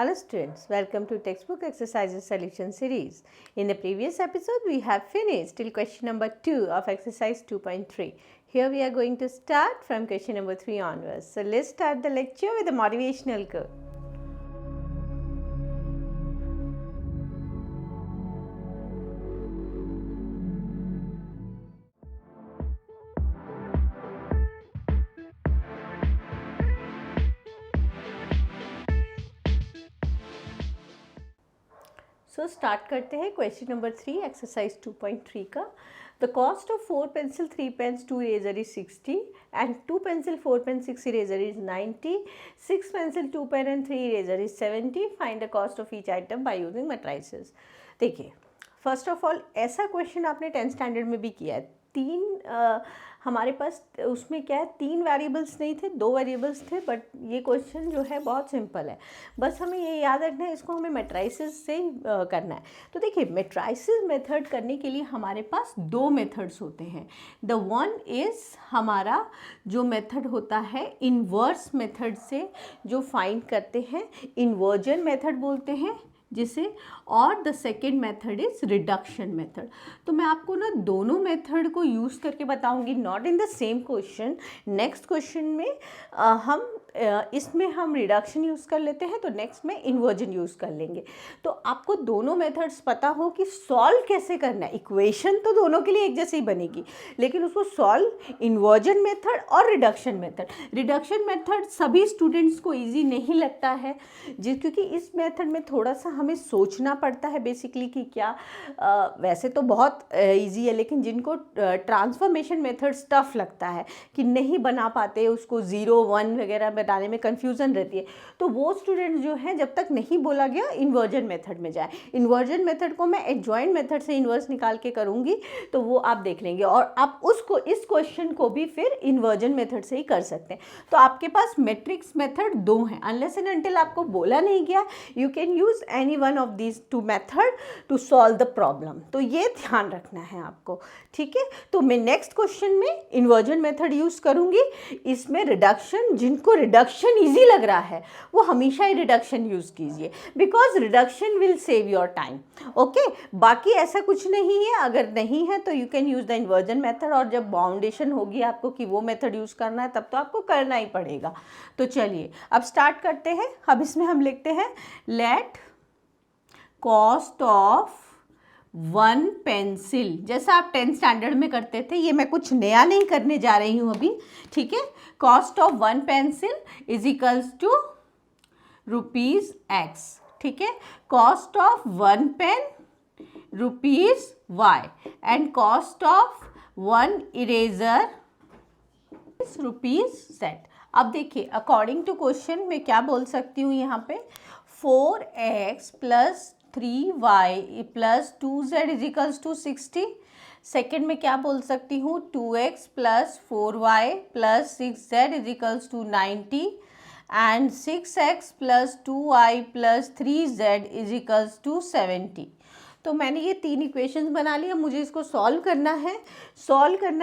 Hello students, welcome to textbook exercises solution series. In the previous episode we have finished till question number 2 of exercise 2.3. Here we are going to start from question number 3 onwards. So let's start the lecture with a motivational quote. So start करते हैं question number 3 exercise 2.3 का. The cost of 4 pencil, 3 pens, 2 eraser is 60 and 2 pencil, 4 pen, 6 eraser is 90. 6 pencil, 2 pen and 3 eraser is 70. Find the cost of each item by using matrices. देखिए, first of all ऐसा question आपने 10th standard में भी किया है. हमारे पास उसमें क्या है, 3 वेरिएबल्स नहीं थे, 2 वेरिएबल्स थे. बट ये क्वेश्चन जो है बहुत सिंपल है. बस हमें ये याद रखना है, इसको हमें मैट्राइसेस से करना है. तो देखिए, मैट्राइसेस मेथड करने के लिए हमारे पास 2 मेथड्स होते हैं. द वन इज़ हमारा जो मेथड होता है इन्वर्स मेथड से जो फाइंड करते हैं, इन्वर्जन मेथड बोलते हैं जिसे, और the second method is reduction method. तो मैं आपको ना दोनों मेथड को यूज़ करके बताऊंगी, not in the same question. Next question में इसमें हम रिडक्शन यूज़ कर लेते हैं, तो नेक्स्ट में इन्वर्जन यूज़ कर लेंगे. तो आपको दोनों मेथड्स पता हो कि सॉल्व कैसे करना है. इक्वेशन तो दोनों के लिए एक जैसी ही बनेगी, लेकिन उसको सॉल्व इन्वर्जन मेथड और रिडक्शन मेथड. रिडक्शन मेथड सभी स्टूडेंट्स को ईजी नहीं लगता है, क्योंकि इस मेथड में थोड़ा सा हमें सोचना पड़ता है बेसिकली कि क्या वैसे तो बहुत ईजी है, लेकिन जिनको ट्रांसफॉर्मेशन मेथड टफ लगता है कि नहीं बना पाते, उसको 0 1 वगैरह बनाने में कन्फ्यूज़न रहती है, तो वो स्टूडेंट्स जो हैं जब तक नहीं बोला गया इन्वर्जन मेथड में जाए. इन्वर्जन मेथड को मैं एडजॉइंट मेथड से इन्वर्स निकाल के करूँगी, तो वो आप देख लेंगे. और आप उसको इस क्वेश्चन को भी फिर इन्वर्जन मेथड से ही कर सकते हैं. तो आपके पास मैट्रिक्स मेथड 2 हैं. अनलेस एंड अनटिल आपको बोला नहीं गया, you can use any one of these 2 method to solve the problem. तो ये ध्यान रखना है आपको, ठीक है. तो मैं नेक्स्ट क्वेश्चन में इन्वर्जन मेथड यूज़ करूँगी. इसमें रिडक्शन, जिनको रिडक्शन ईजी लग रहा है वो हमेशा ही रिडक्शन यूज़ कीजिए, because reduction will save your time. Okay, बाकी ऐसा कुछ नहीं है. अगर नहीं है तो you can use the inversion method, और जब बाउंडेशन होगी आपको कि वो मेथड यूज़ करना है, तब तो आपको करना ही पड़ेगा. तो चलिए अब स्टार्ट करते हैं. अब इसमें हम लिखते हैं लेट कॉस्ट ऑफ 1 पेंसिल, जैसा आप 10th स्टैंडर्ड में करते थे. ये मैं कुछ नया नहीं करने जा रही हूँ अभी, ठीक है. Cost of 1 pencil is equals to ₹X, ठीक है. Cost of 1 pen ₹Y and cost of 1 eraser ₹Z. अब देखिए, अकॉर्डिंग टू क्वेश्चन मैं क्या बोल सकती हूँ यहाँ पे, 4x plus 3y plus 2z is equals to 60. Second में क्या बोल सकती हूँ, 2x plus 4y plus 6z is equals to 90 and 6x plus 2y plus 3z is equals to 70. तो मैंने ये 3 इक्वेशंस बना ली. अब मुझे इसको सॉल्व करना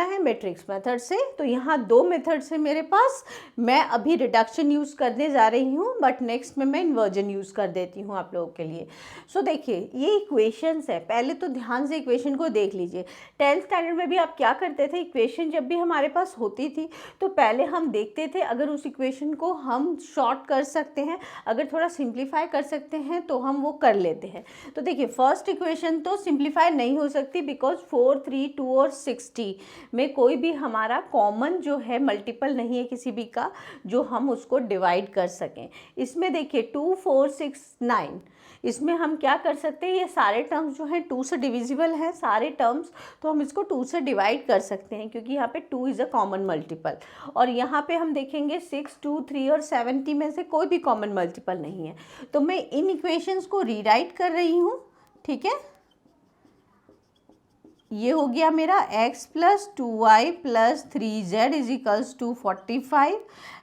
है मैट्रिक्स मेथड से. तो यहाँ 2 मेथड्स है मेरे पास. मैं अभी रिडक्शन यूज़ करने जा रही हूँ, बट नेक्स्ट में मैं इन्वर्जन यूज़ कर देती हूँ आप लोगों के लिए. सो देखिए, ये इक्वेशंस है. पहले तो ध्यान से इक्वेशन को देख लीजिए. 10th स्टैंडर्ड में भी आप क्या करते थे, इक्वेशन जब भी हमारे पास होती थी तो पहले हम देखते थे अगर उस इक्वेशन को हम शॉर्ट कर सकते हैं, अगर थोड़ा सिंप्लीफाई कर सकते हैं तो हम वो कर लेते हैं. तो देखिए, फर्स्ट इक्वेशन तो सिंप्लीफाई नहीं हो सकती, बिकॉज 4, 3, 2 और 60 में कोई भी हमारा कॉमन जो है मल्टीपल नहीं है किसी भी का जो हम उसको डिवाइड कर सकें. इसमें देखिए 2, 4, 6, 9, इसमें हम क्या कर सकते हैं, ये सारे टर्म्स जो हैं 2 से डिविजिबल हैं सारे टर्म्स, तो हम इसको 2 से डिवाइड कर सकते हैं, क्योंकि यहाँ पे 2 इज़ अ कॉमन मल्टीपल. और यहाँ पे हम देखेंगे 6, 2, 3 और 70 में से कोई भी कॉमन मल्टीपल नहीं है. तो मैं इन इक्वेशंस को रीराइट कर रही हूँ, ठीक है. ये हो गया मेरा x plus 2y plus 3z is equals to 45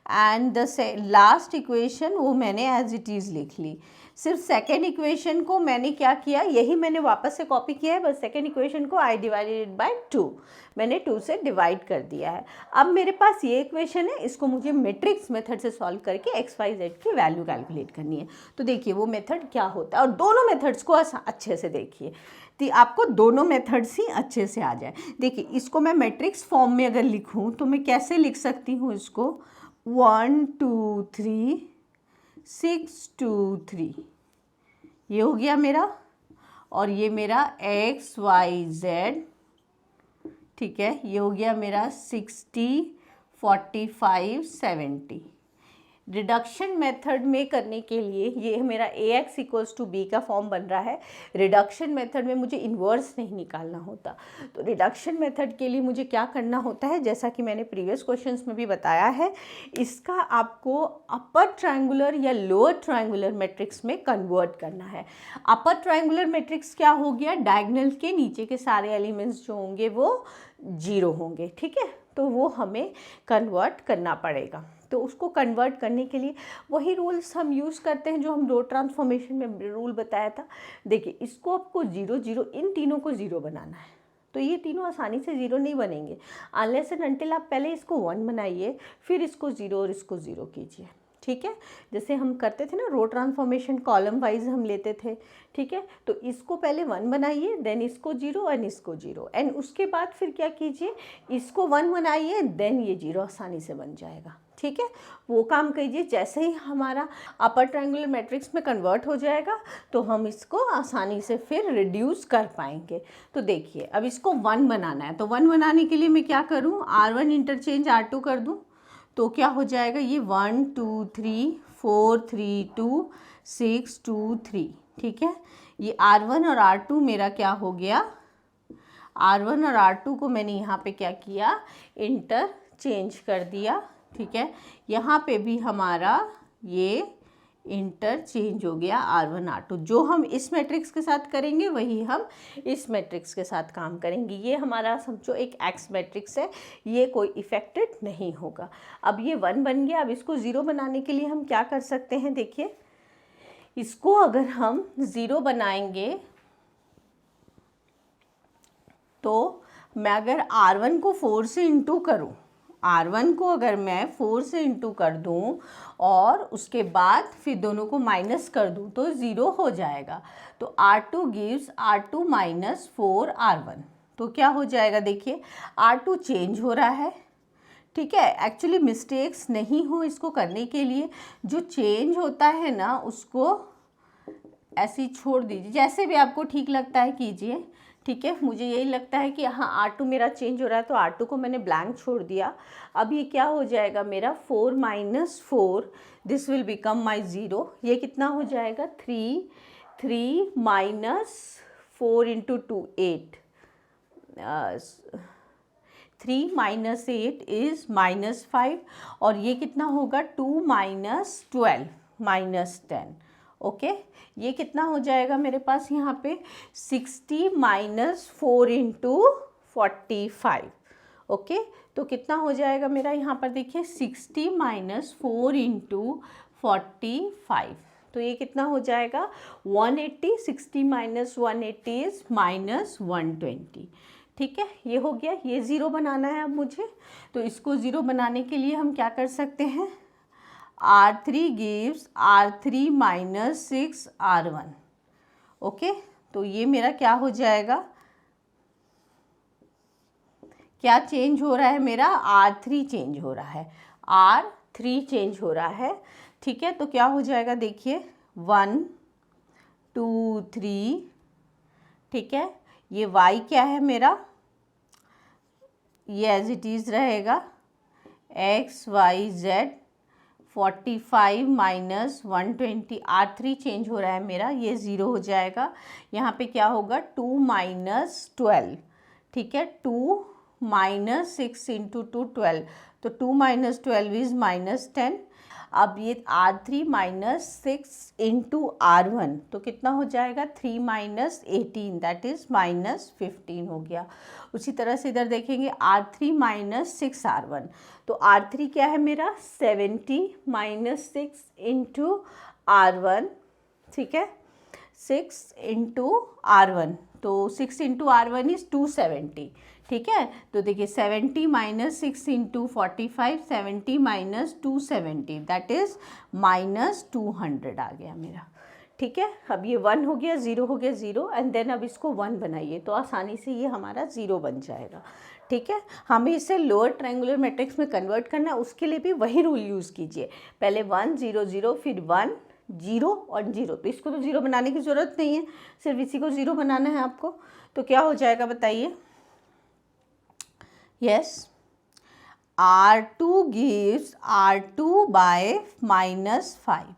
and the last equation वो मैंने एज इट इज़ लिख ली। सिर्फ सेकेंड इक्वेशन को मैंने क्या किया, यही मैंने वापस से कॉपी किया है, बस सेकेंड इक्वेशन को आई डिवाइडेड बाय 2, मैंने 2 से डिवाइड कर दिया है। अब मेरे पास ये इक्वेशन है, इसको मुझे मैट्रिक्स मेथड से सॉल्व करके एक्स वाई जेड की वैल्यू कैलकुलेट करनी है। तो देखिए वो मेथड क्या होता है, और दोनों मेथड्स को अच्छे से देखिए, तो आपको दोनों मेथड्स ही अच्छे से आ जाए। देखिए इसको मैं मैट्रिक्स फॉर्म में अगर लिखूं तो मैं कैसे लिख सकती हूँ इसको, 1 2 3 6 2 3, ये हो गया मेरा, और ये मेरा एक्स वाई जेड, ठीक है, ये हो गया मेरा 60 45 70। रिडक्शन मेथड में करने के लिए ये मेरा ax इक्वल्स टू बी का फॉर्म बन रहा है। रिडक्शन मेथड में मुझे इन्वर्स नहीं निकालना होता, तो रिडक्शन मेथड के लिए मुझे क्या करना होता है, जैसा कि मैंने प्रीवियस क्वेश्चंस में भी बताया है, इसका आपको अपर ट्रायंगुलर या लोअर ट्रायंगुलर मैट्रिक्स में कन्वर्ट करना है। अपर ट्रायंगुलर मैट्रिक्स क्या हो गया, डायगोनल के नीचे के सारे एलिमेंट्स जो होंगे वो 0 होंगे, ठीक है, तो वो हमें कन्वर्ट करना पड़ेगा। तो उसको कन्वर्ट करने के लिए वही रूल्स हम यूज़ करते हैं जो हम रो ट्रांसफॉर्मेशन में रूल बताया था। देखिए इसको आपको 0 0, इन तीनों को 0 बनाना है, तो ये तीनों आसानी से 0 नहीं बनेंगे अनलेस एंड अनटिल आप पहले इसको 1 बनाइए, फिर इसको 0 और इसको 0 कीजिए, ठीक है। जैसे हम करते थे ना रो ट्रांसफॉर्मेशन, कॉलम वाइज हम लेते थे, ठीक है। तो इसको पहले 1 बनाइए, देन इसको 0 एंड इसको 0, एंड उसके बाद फिर क्या कीजिए, इसको 1 बनाइए, देन ये 0 आसानी से बन जाएगा, ठीक है। वो काम कीजिए, जैसे ही हमारा अपर ट्रायंगुलर मैट्रिक्स में कन्वर्ट हो जाएगा तो हम इसको आसानी से फिर रिड्यूस कर पाएंगे। तो देखिए अब इसको 1 बनाना है, तो 1 बनाने के लिए मैं क्या करूँ, R1 इंटरचेंज R2 कर दूँ, तो क्या हो जाएगा, ये 1 2 3 4 3 2 6 2 3, ठीक है। ये R1 और R2 मेरा क्या हो गया, R1 और R2 को मैंने यहाँ पे क्या किया, इंटरचेंज कर दिया, ठीक है। यहाँ पे भी हमारा ये इंटरचेंज हो गया R1 R2। जो हम इस मैट्रिक्स के साथ करेंगे वही हम इस मैट्रिक्स के साथ काम करेंगे। ये हमारा समझो एक एक्स मैट्रिक्स है, ये कोई इफेक्टेड नहीं होगा। अब ये 1 बन गया, अब इसको 0 बनाने के लिए हम क्या कर सकते हैं, देखिए इसको अगर हम 0 बनाएंगे तो मैं अगर R1 को 4 से इंटू करूँ, R1 को अगर मैं 4 से इंटू कर दूँ और उसके बाद फिर दोनों को माइनस कर दूँ तो 0 हो जाएगा। तो R2 gives R2 minus 4 R1, तो क्या हो जाएगा, देखिए R2 चेंज हो रहा है, ठीक है। एक्चुअली मिस्टेक्स नहीं हो इसको करने के लिए, जो चेंज होता है ना उसको ऐसे ही छोड़ दीजिए, जैसे भी आपको ठीक लगता है कीजिए, ठीक है। मुझे यही लगता है कि हाँ R2 मेरा चेंज हो रहा है, तो R2 को मैंने ब्लैंक छोड़ दिया। अब ये क्या हो जाएगा मेरा 4 minus 4, this will become my 0, ये कितना हो जाएगा 3 minus 4 into 2 8, 3 minus 8 is minus 5, और ये कितना होगा 2 माइनस 12 माइनस 10, ओके। ये कितना हो जाएगा मेरे पास यहाँ पे 60 माइनस 4 इंटू 45, ओके। तो कितना हो जाएगा मेरा यहाँ पर, देखिए 60 माइनस 4 इंटू 45, तो ये कितना हो जाएगा 180, 60 माइनस 180 इज़ माइनस 120, ठीक है। ये हो गया, ये 0 बनाना है अब मुझे, तो इसको 0 बनाने के लिए हम क्या कर सकते हैं, R3 gives R3 minus 6 R1, okay. तो ये मेरा क्या हो जाएगा, क्या चेंज हो रहा है मेरा, R3 चेंज हो रहा है, R3 चेंज हो रहा है, ठीक है। तो क्या हो जाएगा, देखिए 1 2 3, ठीक है। ये Y क्या है मेरा, ये एज इट इज़ रहेगा x y z 45 minus 120, R3 change हो रहा है मेरा, ये 0 हो जाएगा। यहाँ पे क्या होगा 2 माइनस 12, ठीक है, 2 माइनस 6 इंटू 2 12, तो 2 माइनस 12 इज़ माइनस 10। अब ये R3 माइनस 6 इंटू R1 तो कितना हो जाएगा 3 माइनस 18 दैट इज़ माइनस 15 हो गया। उसी तरह से इधर देखेंगे R3 माइनस 6R1 तो R3 क्या है मेरा 70 माइनस 6 इंटू R1, ठीक है 6 इंटू R1 तो 6 इंटू R1 इज़ 270, ठीक है। तो देखिए 70 minus 6 into 45 70 minus 270 that is minus 200 आ गया मेरा, ठीक है। अब ये 1 हो गया, 0 हो गया 0 एंड देन अब इसको 1 बनाइए तो आसानी से ये हमारा 0 बन जाएगा, ठीक है। हमें इसे लोअर ट्रायंगुलर मैट्रिक्स में कन्वर्ट करना है, उसके लिए भी वही रूल यूज़ कीजिए, पहले 1 0 0 फिर 1 0 और 0। तो इसको तो 0 बनाने की ज़रूरत नहीं है, सिर्फ इसी को 0 बनाना है आपको। तो क्या हो जाएगा बताइए, yes R2 gives R2 by minus 5।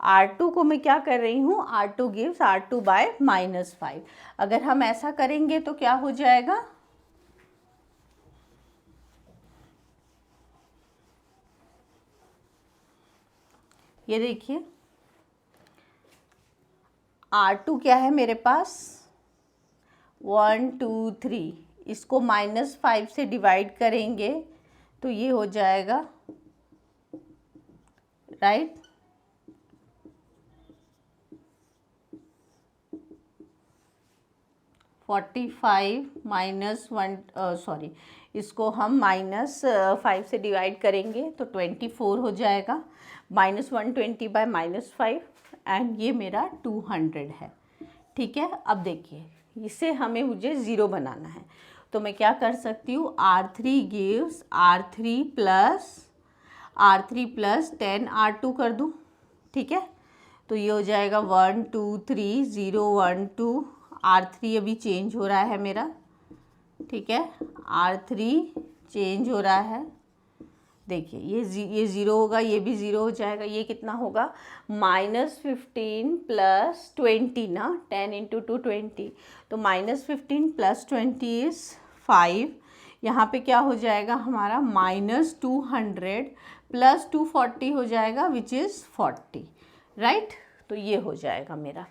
R2 को मैं क्या कर रही हूँ, R2 gives R2 by minus 5। अगर हम ऐसा करेंगे तो क्या हो जाएगा, ये देखिए R2 क्या है मेरे पास 1 2 3, इसको माइनस 5 से डिवाइड करेंगे तो ये हो जाएगा राइट, $45 माइनस 1 सॉरी इसको हम माइनस 5 से डिवाइड करेंगे तो 24 हो जाएगा, माइनस 120 बाय माइनस 5 एंड ये मेरा 200 है, ठीक है। अब देखिए इसे मुझे 0 बनाना है तो मैं क्या कर सकती हूँ, R3 gives R3 plus 10 R2 कर दूँ, ठीक है। तो ये हो जाएगा 1 2 3 0 1 2, R3 अभी चेंज हो रहा है मेरा, ठीक है R3 चेंज हो रहा है, देखिए ये 0 होगा, ये भी 0 हो जाएगा, ये कितना होगा माइनस 15 प्लस 20 ना, 10 इंटू 2 20 तो माइनस 15 प्लस 20 इज़ 5। यहाँ पे क्या हो जाएगा हमारा माइनस 200 प्लस 240 हो जाएगा विच इज़ 40, राइट। तो ये हो जाएगा मेरा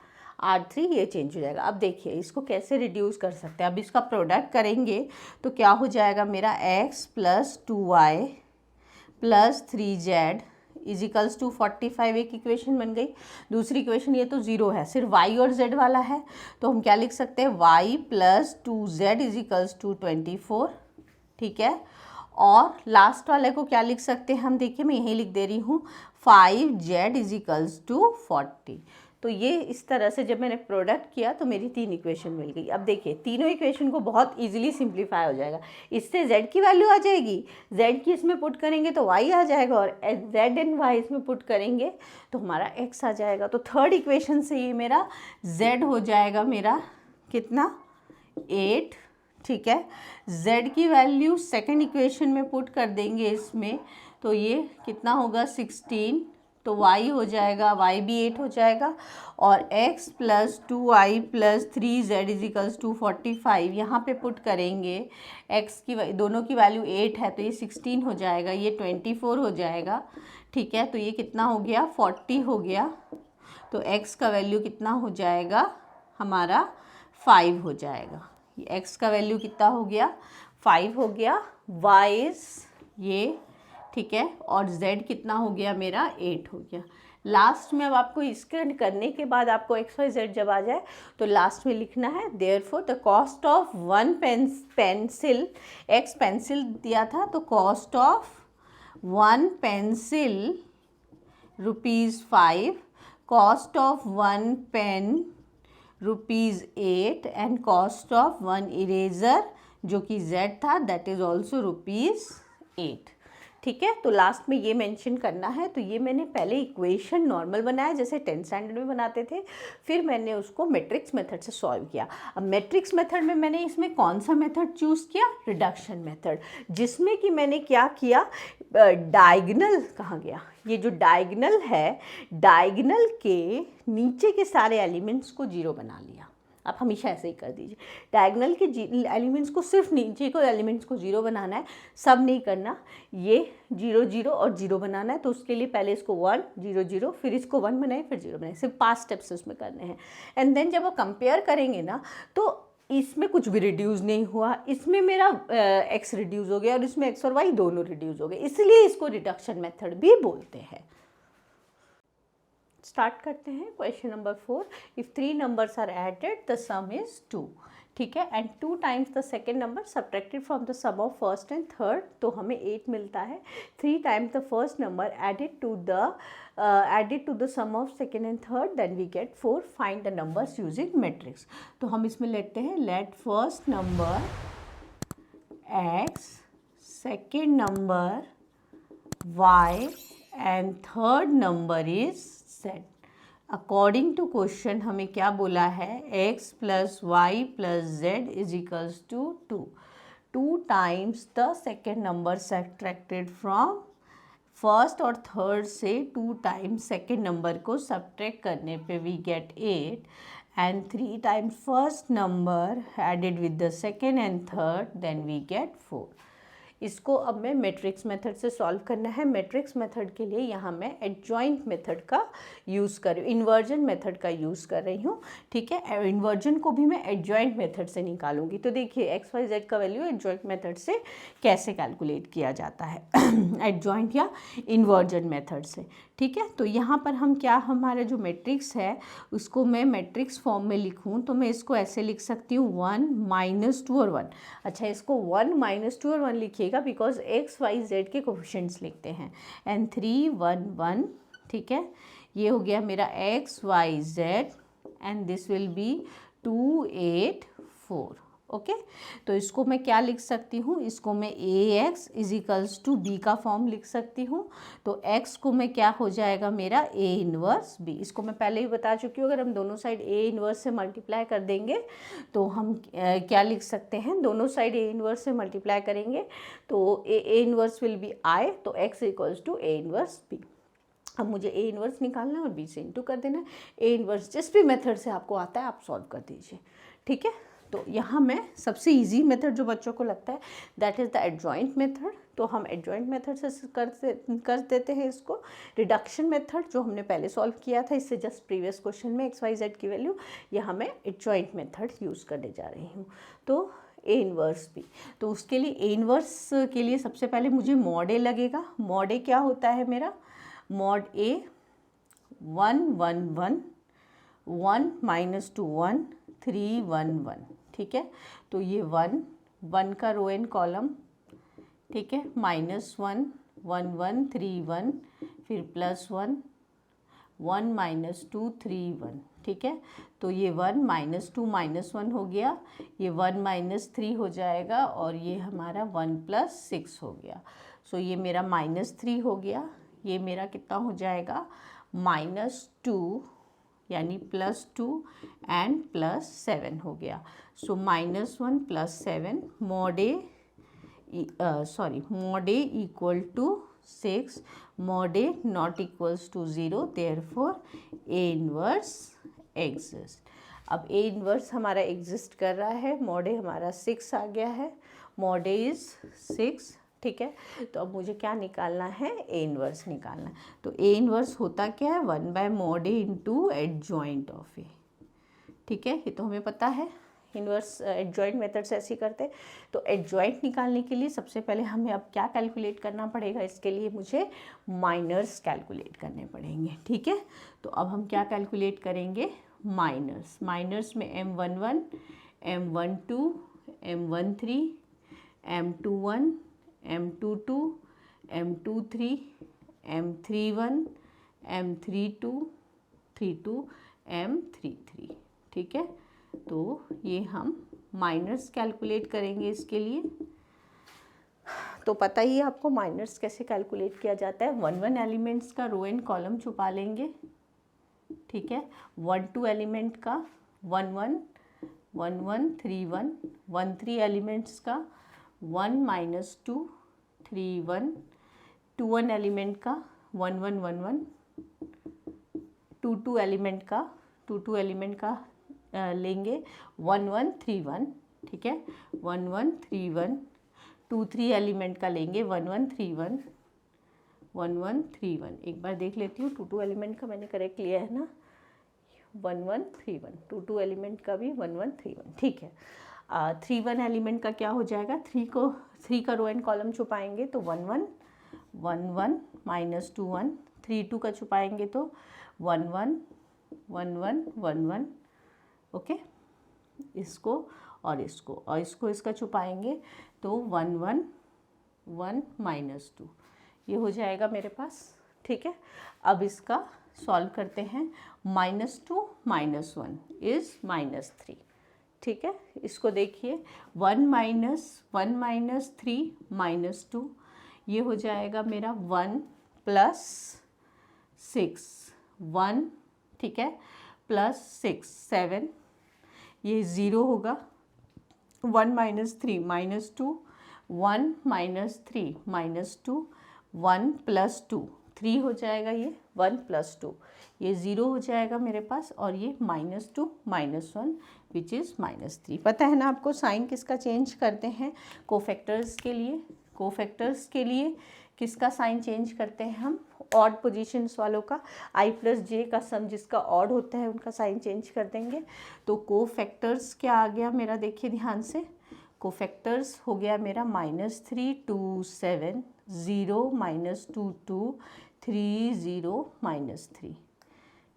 R3, ये चेंज हो जाएगा। अब देखिए इसको कैसे रिड्यूस कर सकते हैं, अब इसका प्रोडक्ट करेंगे तो क्या हो जाएगा मेरा x plus 2y plus 3z is equals to 45, एक इक्वेशन बन गई। दूसरी इक्वेशन ये तो 0 है, सिर्फ y और z वाला है तो हम क्या लिख सकते हैं y plus 2z equals to 24, ठीक है। और लास्ट वाले को क्या लिख सकते हैं हम, देखिए मैं यही लिख दे रही हूँ 5z इजिकल्स टू 40। तो ये इस तरह से जब मैंने प्रोडक्ट किया तो मेरी 3 इक्वेशन मिल गई। अब देखिए तीनों इक्वेशन को बहुत इजीली सिंप्लीफाई हो जाएगा, इससे z की वैल्यू आ जाएगी, z की इसमें पुट करेंगे तो y आ जाएगा और z एंड y इसमें पुट करेंगे तो हमारा x आ जाएगा। तो थर्ड इक्वेशन से ये मेरा z हो जाएगा मेरा कितना 8, ठीक है। z की वैल्यू सेकेंड इक्वेशन में पुट कर देंगे इसमें तो ये कितना होगा 16, तो y हो जाएगा, y भी 8 हो जाएगा और x plus 2y plus 3z is equals to 45 यहाँ पे पुट करेंगे, x की दोनों की वैल्यू 8 है तो ये 16 हो जाएगा, ये 24 हो जाएगा, ठीक है। तो ये कितना हो गया 40 हो गया, तो x का वैल्यू कितना हो जाएगा हमारा 5 हो जाएगा। x का वैल्यू कितना हो गया 5 हो गया, y ये, ठीक है, और z कितना हो गया मेरा 8 हो गया। लास्ट में अब आपको इसके करने के बाद आपको x y z जब आ जाए तो लास्ट में लिखना है therefore the cost of 1 pencil, x pencil दिया था तो cost of 1 pencil ₹5, cost of 1 pen ₹8 and cost of 1 eraser जो कि z था दैट इज़ ऑल्सो ₹8, ठीक है। तो लास्ट में ये मेंशन करना है। तो ये मैंने पहले इक्वेशन नॉर्मल बनाया जैसे 10th स्टैंडर्ड में बनाते थे, फिर मैंने उसको मैट्रिक्स मेथड से सॉल्व किया। अब मैट्रिक्स मेथड में मैंने इसमें कौन सा मेथड चूज़ किया, रिडक्शन मेथड, जिसमें कि मैंने क्या किया डायगोनल, कहाँ गया ये जो डायगोनल है, डायगोनल के नीचे के सारे एलिमेंट्स को 0 बना लिया। आप हमेशा ऐसे ही कर दीजिए। डायगोनल के एलिमेंट्स को सिर्फ नीचे को एलिमेंट्स को 0 बनाना है, सब नहीं करना। ये 0 0 और 0 बनाना है, तो उसके लिए पहले इसको 1 0 0, फिर इसको 1 बनाए, फिर 0 बनाए, सिर्फ 5 स्टेप्स उसमें करने हैं। एंड देन जब आप कंपेयर करेंगे ना, तो इसमें कुछ भी रिड्यूस नहीं हुआ, इसमें मेरा x रिड्यूस हो गया और इसमें x और y दोनों रिड्यूस हो गए, इसलिए इसको रिडक्शन मेथड भी बोलते हैं। स्टार्ट करते हैं question number 4। If 3 numbers are added the sum is 2, ठीक है, and 2 times the second number subtracted from the sum of first and third, तो हमें 8 मिलता है। 3 times the first number added to the sum of second and third, then we get 4। Find the numbers using matrix. तो हम इसमें लेते हैं let first number x, second number y and third number is z। According to question हमें क्या बोला है, x plus y plus z is equals to 2। 2 times the second number subtracted from first और थर्ड से 2 times second number को subtract करने पे we get 8, and 3 times first number added with the second and third, then we get 4। इसको अब मैं matrix method से solve करना है। मैट्रिक्स मेथड के लिए यहाँ मैं एडजॉइंट मेथड का यूज़ कर रही हूँ, इन्वर्जन मेथड का यूज़ कर रही हूँ, ठीक है। इन्वर्जन को भी मैं एडजॉइंट मेथड से निकालूंगी। तो देखिए एक्स वाई जेड का वैल्यू एडजॉइंट मेथड से कैसे कैलकुलेट किया जाता है एडजॉइंट या इन्वर्जन मेथड से, ठीक है। तो यहाँ पर हम क्या, हमारा जो मैट्रिक्स है उसको मैं मैट्रिक्स फॉर्म में लिखूँ तो मैं इसको ऐसे लिख सकती हूँ 1 - 2 और 1। अच्छा, इसको 1 - 2 और 1 लिखिएगा बिकॉज एक्स वाई जेड के कोफिशिएंट्स लिखते हैं, एंड 3 1 1, ठीक है। ये हो गया मेरा x y z and this will be 2 8 4, okay. तो इसको मैं क्या लिख सकती हूँ, इसको मैं A X is equals to B का फॉर्म लिख सकती हूँ। तो x को मैं क्या हो जाएगा मेरा a इनवर्स b। इसको मैं पहले ही बता चुकी हूँ, अगर हम दोनों साइड a इनवर्स से मल्टीप्लाई कर देंगे तो हम क्या लिख सकते हैं, दोनों साइड a इनवर्स से मल्टीप्लाई करेंगे तो a inverse will be i, तो x equals to a inverse b। अब मुझे a इनवर्स निकालना है और b से इंटू कर देना है। a इनवर्स जिस भी मेथड से आपको आता है आप सॉल्व कर दीजिए, ठीक है। तो यहाँ मैं सबसे इजी मेथड जो बच्चों को लगता है that is the adjoint method, तो हम एडजॉइंट मेथड से कर देते हैं इसको। रिडक्शन मेथड जो हमने पहले सॉल्व किया था इससे जस्ट प्रीवियस क्वेश्चन में एक्स वाई जेड की वैल्यू, यहाँ मैं एडजॉइंट मेथड यूज़ करने जा रही हूँ। तो ए इनवर्स भी, तो उसके लिए ए इनवर्स के लिए सबसे पहले मुझे मॉड ए लगेगा। मॉड ए क्या होता है मेरा, मॉड ए 1 1 1 1 - 2 1 3 1 1, ठीक है। तो ये 1 1 का रो एंड कॉलम, ठीक है, -1 1 1 3 1, फिर +1 1 - 2 3 1, ठीक है। तो ये 1 - 2 -1 हो गया, ये 1 - 3 हो जाएगा और ये हमारा 1 + 6 हो गया। सो ये मेरा -3 हो गया, ये मेरा कितना हो जाएगा -2 यानी +2 एंड +7 हो गया। So -1 + 7 mod A equal to 6, mod A not equals to 0, therefore A inverse exist. अब ए इनवर्स हमारा एग्जिस्ट कर रहा है, मॉड ए हमारा 6 आ गया है, मॉड ए इज़ 6, ठीक है। तो अब मुझे क्या निकालना है, ए इनवर्स निकालना है। तो ए इनवर्स होता क्या है, 1/mod a into adjoint of A, ठीक है। ये तो हमें पता है, इनवर्स एडजॉइंट मेथड से ऐसे करते हैं। तो एडजॉइंट निकालने के लिए सबसे पहले हमें अब क्या कैलकुलेट करना पड़ेगा, इसके लिए मुझे माइनर्स कैलकुलेट करने पड़ेंगे, ठीक है। तो अब हम क्या कैलकुलेट करेंगे, माइनर्स में m11 m12 m13 m21 m22 m23 m31 m32 32 m33, ठीक है। तो ये हम माइनर्स कैलकुलेट करेंगे इसके लिए। तो पता ही है आपको माइनर्स कैसे कैलकुलेट किया जाता है, 1 1 एलिमेंट्स का रो एंड कॉलम छुपा लेंगे, ठीक है। 1 2 एलिमेंट का 1 1 1 1 3 1 1 3 एलिमेंट्स का 1 - 2 3 1 2 1 एलिमेंट का 1 1 1 1 2 2 एलिमेंट का 2 2 एलिमेंट का लेंगे 1131, ठीक है, 1131, 2 3 एलिमेंट का लेंगे 1131, 1131, एक बार देख लेती हूँ 2 2 एलिमेंट का मैंने करेक्ट लिया है ना, 1131, 2 2 एलिमेंट का भी 1131, ठीक है। 31 एलिमेंट का क्या हो जाएगा, 3 का रो एंड कॉलम छुपाएंगे तो 1 1 1 1 माइनस 2 1, 3 2 का छुपाएंगे तो 1 1 1 1 1 1, ओके, इसको और इसको इसका छुपाएंगे तो 1 1 1 माइनस 2, ये हो जाएगा मेरे पास, ठीक है। अब इसका सॉल्व करते हैं, -2 - 1 इज़ -3, ठीक है। इसको देखिए 1 - 3 -2, ये हो जाएगा मेरा 1 + 6 1, ठीक है, +6 7, ये 0 होगा, 1 - 3 -2, 1 - 3 -2, 1 + 2 3 हो जाएगा, ये 1 + 2, ये 0 हो जाएगा मेरे पास, और ये -2 - 1 विच इज़ -3। पता है ना आपको साइन किसका चेंज करते हैं, कोफैक्टर्स के लिए, कोफैक्टर्स के लिए किसका साइन चेंज करते हैं हम, ऑड पोजीशंस वालों का, i + j का सम जिसका ऑड होता है उनका साइन चेंज कर देंगे। तो कोफैक्टर्स क्या आ गया मेरा, देखिए ध्यान से, कोफैक्टर्स हो गया मेरा -3 2 7 0 -2 2 3 0 -3,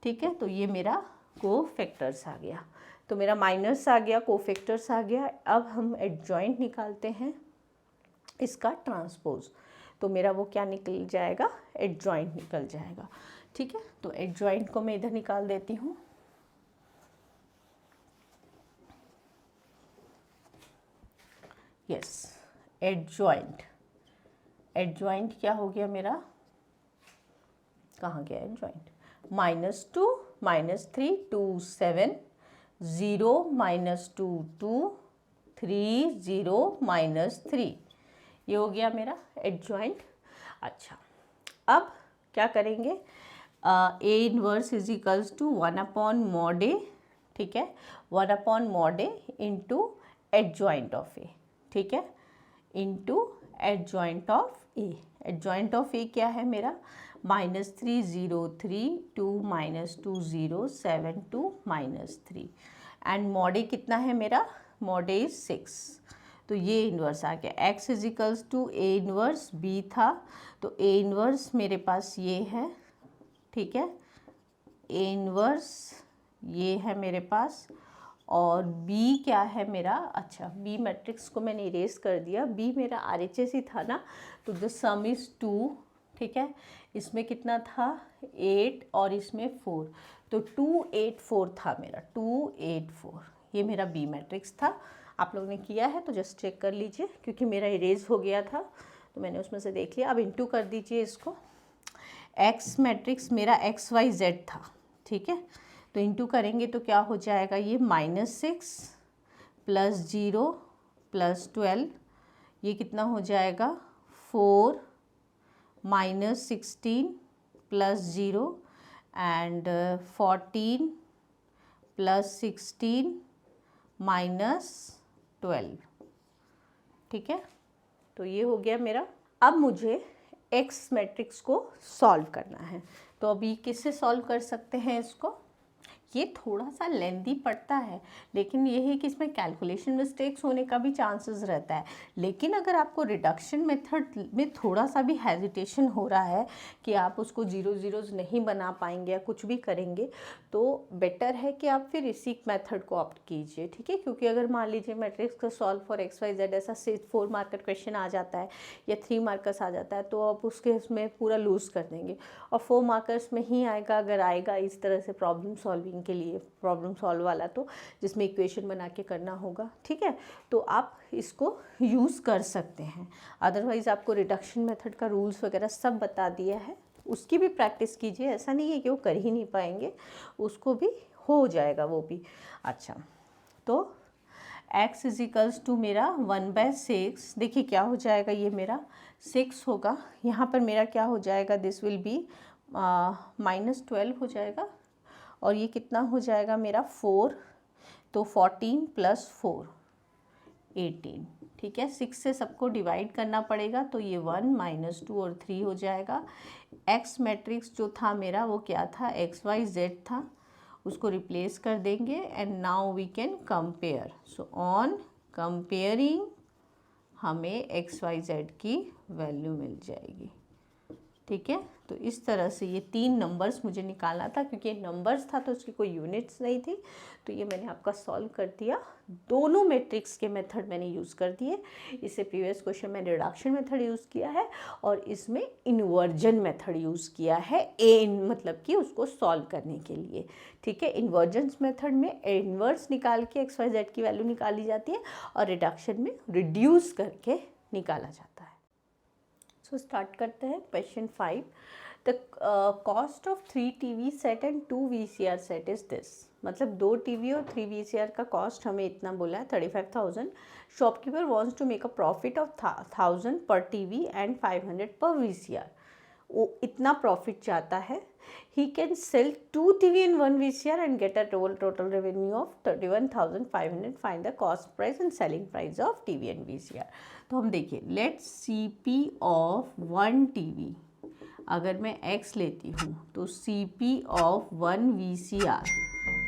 ठीक है। तो ये मेरा कोफैक्टर्स आ गया, तो मेरा माइनस आ गया, कोफैक्टर्स आ गया। अब हम एडजॉइंट निकालते हैं इसका ट्रांसपोज, तो मेरा वो क्या निकल जाएगा, एडजॉइंट निकल जाएगा, ठीक है। तो एडजॉइंट को मैं इधर निकाल देती हूँ, यस, एडजॉइंट, एडजॉइंट क्या हो गया मेरा, कहाँ गया एडजॉइंट, -2 - 3 2 7 0 -2 2 3 0 -3, ये हो गया मेरा एडजॉइंट। अच्छा, अब क्या करेंगे, A inverse is equals to 1/mod A, ठीक है, 1/mod A into adjoint of A, ठीक है, into adjoint of A. Adjoint of A क्या है मेरा, -3 0 3 2 -2 0 7 2 -3, एंड मॉड ए कितना है मेरा, मॉड ए 6, तो ये इन्वर्स आ गया। x is equals to A inverse b था, तो ए इन्वर्स मेरे पास ये है, ठीक है, ए इन्वर्स ये है मेरे पास, और b क्या है मेरा, अच्छा b मैट्रिक्स को मैंने इरेज कर दिया, b मेरा RHS ही था ना, तो द सम इज़ 2, ठीक है, इसमें कितना था 8 और इसमें 4, तो 2 8 4 था मेरा, 2 8 4, ये मेरा बी मैट्रिक्स था। आप लोगों ने किया है तो जस्ट चेक कर लीजिए, क्योंकि मेरा इरेज हो गया था तो मैंने उसमें से देख लिया। अब इंटू कर दीजिए इसको, एक्स मैट्रिक्स मेरा XYZ था, ठीक है, तो इंटू करेंगे तो क्या हो जाएगा, ये -6 + 0 + 12, ये कितना हो जाएगा 4 -16 + 0 एंड 14 + 16 -12, ठीक है, तो ये हो गया मेरा। अब मुझे एक्स मैट्रिक्स को सॉल्व करना है, तो अभी किससे सॉल्व कर सकते हैं इसको, ये थोड़ा सा लेंदी पड़ता है, लेकिन ये है कि इसमें कैलकुलेशन मिस्टेक्स होने का भी चांसेस रहता है। लेकिन अगर आपको रिडक्शन मेथड में थोड़ा सा भी हेजिटेशन हो रहा है कि आप उसको 0 0s नहीं बना पाएंगे या कुछ भी करेंगे, तो बेटर है कि आप फिर इसी मेथड को ऑप्ट कीजिए, ठीक है। क्योंकि अगर मान लीजिए मैट्रिक्स का सॉल्व फॉर XYZ ऐसा 4 मार्कर क्वेश्चन आ जाता है या 3 मार्कर्स आ जाता है, तो आप उसके उसमें पूरा लूज़ कर देंगे, और 4 मार्कर्स में ही आएगा अगर आएगा इस तरह से प्रॉब्लम सॉल्विंग के लिए, प्रॉब्लम सॉल्व वाला, तो जिसमें इक्वेशन बना के करना होगा, ठीक है, तो आप इसको यूज़ कर सकते हैं। अदरवाइज़ आपको रिडक्शन मेथड का रूल्स वगैरह सब बता दिया है, उसकी भी प्रैक्टिस कीजिए, ऐसा नहीं है कि वो कर ही नहीं पाएंगे, उसको भी हो जाएगा वो भी। अच्छा, तो x इज इक्वल्स टू मेरा 1/6, देखिए क्या हो जाएगा, ये मेरा 6 होगा, यहाँ पर मेरा क्या हो जाएगा, दिस विल बी -12 हो जाएगा, और ये कितना हो जाएगा मेरा 4, तो 14 + 4 18, ठीक है। 6 से सबको डिवाइड करना पड़ेगा, तो ये 1 - 2 और 3 हो जाएगा। एक्स मैट्रिक्स जो था मेरा वो क्या था, XYZ था, उसको रिप्लेस कर देंगे and now we can compare. So on comparing हमें XYZ की वैल्यू मिल जाएगी, ठीक है। तो इस तरह से ये 3 नंबर्स मुझे निकालना था, क्योंकि नंबर्स था तो उसकी कोई यूनिट्स नहीं थी, तो ये मैंने आपका सॉल्व कर दिया। दोनों मैट्रिक्स के मेथड मैंने यूज़ कर दिए। इससे प्रीवियस क्वेश्चन में रिडक्शन मेथड यूज़ किया है और इसमें इन्वर्जन मेथड यूज़ किया है, मतलब कि उसको सॉल्व करने के लिए, ठीक है। इन्वर्जन्स मेथड में इन्वर्स निकाल के XYZ की वैल्यू निकाली जाती है और रिडक्शन में रिड्यूस करके निकाला जाता है। सो स्टार्ट करते हैं question 5। The cost of 3 TV set and 2 VCR set is this. मतलब 2 TV और 3 VCR का कॉस्ट हमें इतना बोला है 35,000। Shopkeeper wants to make a profit of 1000 per TV and 500 पर VCR। वो इतना प्रॉफिट चाहता है। He can sell 2 TV and 1 VCR and get a total revenue of 31,500. Find the cost price and selling price of TV and VCR. तो हम देखिए, let's CP of 1 TV अगर मैं X लेती हूँ तो CP ऑफ 1 VCR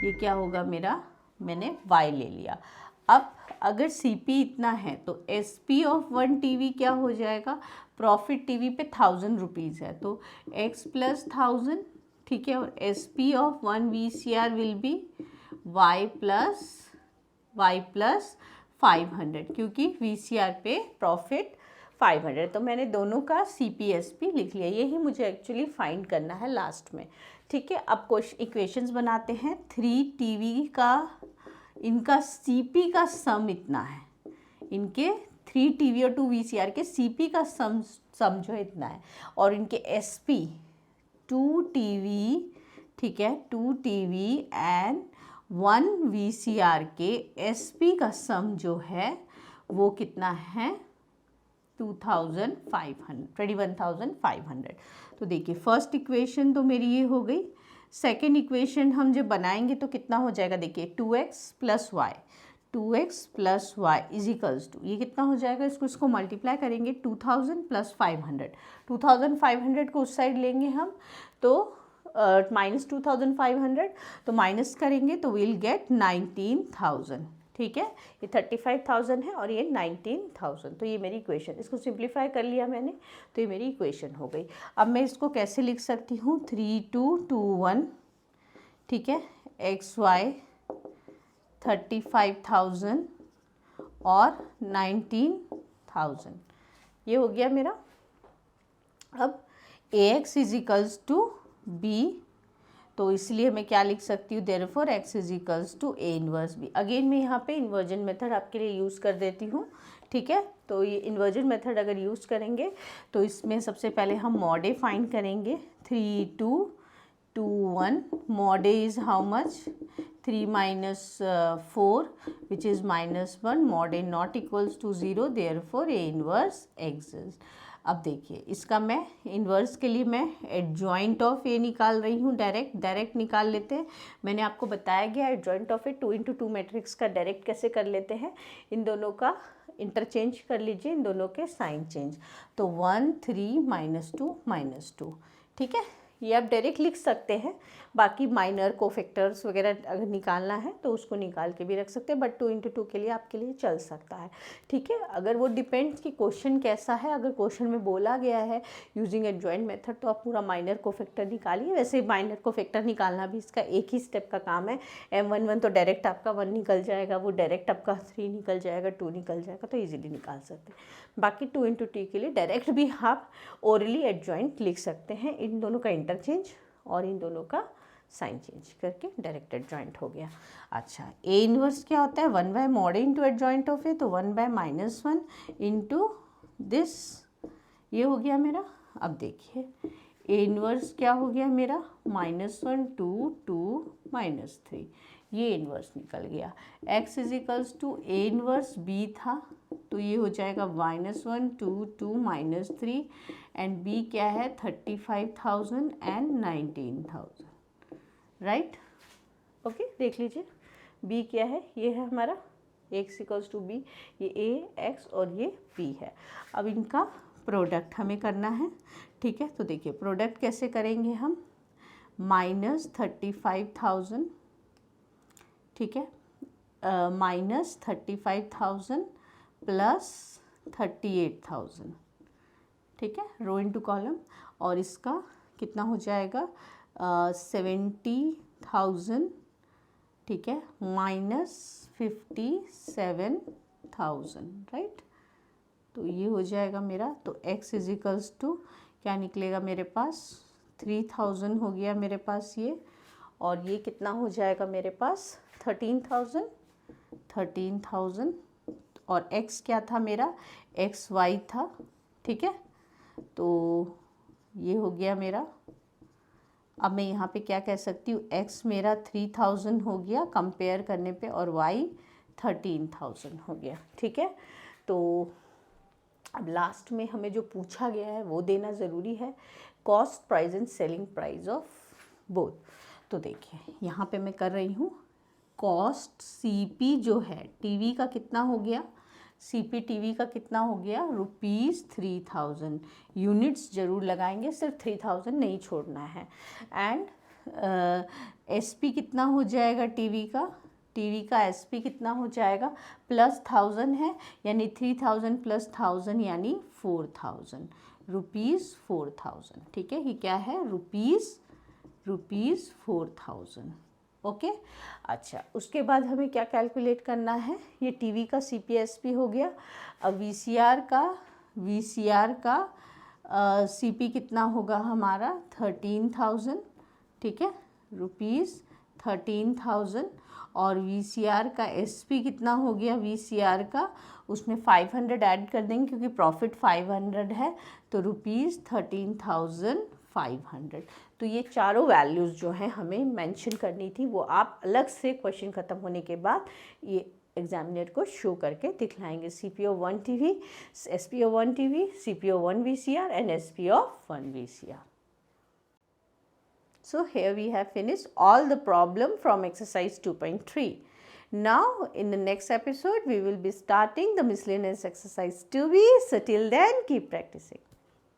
ये क्या होगा मेरा, मैंने Y ले लिया। अब अगर CP इतना है तो SP ऑफ 1 TV क्या हो जाएगा, प्रॉफिट TV पे 1000 रुपीज़ है तो X + 1000, ठीक है। और SP of 1 VCR will be Y + 500, क्योंकि VCR पे प्रॉफिट 500। तो मैंने दोनों का CP/SP लिख लिया। यही मुझे एक्चुअली फाइंड करना है लास्ट में, ठीक है। अब क्वेश्चन इक्वेशंस बनाते हैं। 3 TV का इनका CP का सम इतना है, इनके 3 TV और 2 VCR के CP का सम जो है इतना है, और इनके SP 2 TV, ठीक है, 2 TV एंड 1 VCR के SP का सम जो है वो कितना है 21,500। तो देखिए फर्स्ट इक्वेशन तो मेरी ये हो गई। सेकेंड इक्वेशन हम जब बनाएंगे तो कितना हो जाएगा, देखिए 2x + y, 2x + y = ये कितना हो जाएगा, इसको मल्टीप्लाई करेंगे 2000 + 500। 2500 को उस साइड लेंगे हम तो -2500, तो माइनस करेंगे तो विल गेट 19,000, ठीक है। ये 35,000 है और ये 19,000। तो ये मेरी इक्वेशन, इसको सिंप्लीफाई कर लिया मैंने, तो ये मेरी इक्वेशन हो गई। अब मैं इसको कैसे लिख सकती हूँ, 3221, ठीक है, XY 35,000 और 19,000, ये हो गया मेरा। अब AX = B, तो इसलिए मैं क्या लिख सकती हूँ, therefore X = A inverse B। Again मैं यहाँ पे इन्वर्जन मेथड आपके लिए यूज़ कर देती हूँ, ठीक है। तो ये इन्वर्जन मेथड अगर यूज़ करेंगे तो इसमें सबसे पहले हम मॉड ए फाइंड करेंगे। 3221 mod A is how much, 3 - 4 which is -1, mod A not equals to 0, therefore A inverse exist. अब देखिए इसका मैं इन्वर्स के लिए मैं एडजॉइंट ऑफ ए निकाल रही हूँ, डायरेक्ट निकाल लेते हैं। मैंने आपको बताया गया एडजॉइंट ऑफ ए 2 × 2 मैट्रिक्स का डायरेक्ट कैसे कर लेते हैं। इन दोनों का इंटरचेंज कर लीजिए, इन दोनों के साइन चेंज, तो 1 3 -2 -2, ठीक है। ये आप डायरेक्ट लिख सकते हैं। बाकी माइनर कोफैक्टर्स वगैरह अगर निकालना है तो उसको निकाल के भी रख सकते हैं, बट 2 × 2 के लिए आपके लिए चल सकता है, ठीक है। अगर वो डिपेंड्स कि क्वेश्चन कैसा है। अगर क्वेश्चन में बोला गया है यूजिंग एडजॉइंट मेथड तो आप पूरा माइनर कोफैक्टर निकालिए। वैसे माइनर कोफैक्टर निकालना भी इसका एक ही स्टेप का काम है। M11 तो डायरेक्ट आपका 1 निकल जाएगा, वो डायरेक्ट आपका 3 निकल जाएगा, 2 निकल जाएगा, तो ईजिली निकाल सकते हैं। बाकी 2 × 2 के लिए डायरेक्ट भी आप ओरली एडजॉइंट लिख सकते हैं। इन दोनों का इंटरचेंज और इन दोनों का साइन चेंज करके डायरेक्ट एडजॉइंट हो गया। अच्छा, A इन्वर्स क्या होता है, 1/mod A × एडजॉइंट ऑफ ए, तो 1/-1 × दिस, ये हो गया मेरा। अब देखिए A इन्वर्स क्या हो गया मेरा, -1 2 2 -3, ये इन्वर्स निकल गया। X = A इन्वर्स B था तो ये हो जाएगा -1 2 2 -3 एंड B क्या है 35,000 एंड 19,000, राइट। ओके, देख लीजिए b क्या है, ये है हमारा x इक्वल्स टू बी, ये a x और ये b है। अब इनका प्रोडक्ट हमें करना है, ठीक है। तो देखिए प्रोडक्ट कैसे करेंगे हम, -35,000, ठीक है, -35,000 प्लस 38,000, ठीक है, रो इनटू कॉलम। और इसका कितना हो जाएगा 70,000, ठीक है, -57,000, राइट। तो ये हो जाएगा मेरा, तो x इज इक्वल्स टू क्या निकलेगा मेरे पास 3,000 हो गया मेरे पास ये, और ये कितना हो जाएगा मेरे पास 13,000 और x क्या था मेरा xy था, ठीक है। तो ये हो गया मेरा, अब मैं यहाँ पे क्या कह सकती हूँ, x मेरा 3,000 हो गया कंपेयर करने पे और y 13,000 हो गया, ठीक है। तो अब लास्ट में हमें जो पूछा गया है वो देना ज़रूरी है, cost price and selling price of both. तो देखिए यहाँ पे मैं कर रही हूँ कॉस्ट CP जो है टीवी का कितना हो गया, CP टीवी का कितना हो गया ₹3,000, यूनिट्स ज़रूर लगाएंगे, सिर्फ 3,000 नहीं छोड़ना है। एंड SP कितना हो जाएगा टीवी का SP कितना हो जाएगा +1000 है, यानी 3,000 + 1000 यानी 4,000 रुपीज़ 4,000, ठीक है। ये क्या है रुपीज़ 4,000, ओके। अच्छा, उसके बाद हमें क्या कैलकुलेट करना है, ये टीवी का CP SP हो गया। अब VCR का CP कितना होगा हमारा 13,000, ठीक है, ₹13,000। और VCR का SP कितना हो गया, VCR का उसमें 500 ऐड कर देंगे क्योंकि प्रॉफिट 500 है, तो ₹13,500। तो ये चारों वैल्यूज़ जो हैं हमें मेंशन करनी थी, वो आप अलग से क्वेश्चन ख़त्म होने के बाद ये एग्जामिनर को शो करके दिखलाएंगे। CP of 1 TV, SP of 1 TV, CP of 1 VCR and SP of 1 VCR. So here we have finished all the problem from exercise 2.3. Now in the next episode we will be starting the miscellaneous exercise 2B. So till then keep practicing.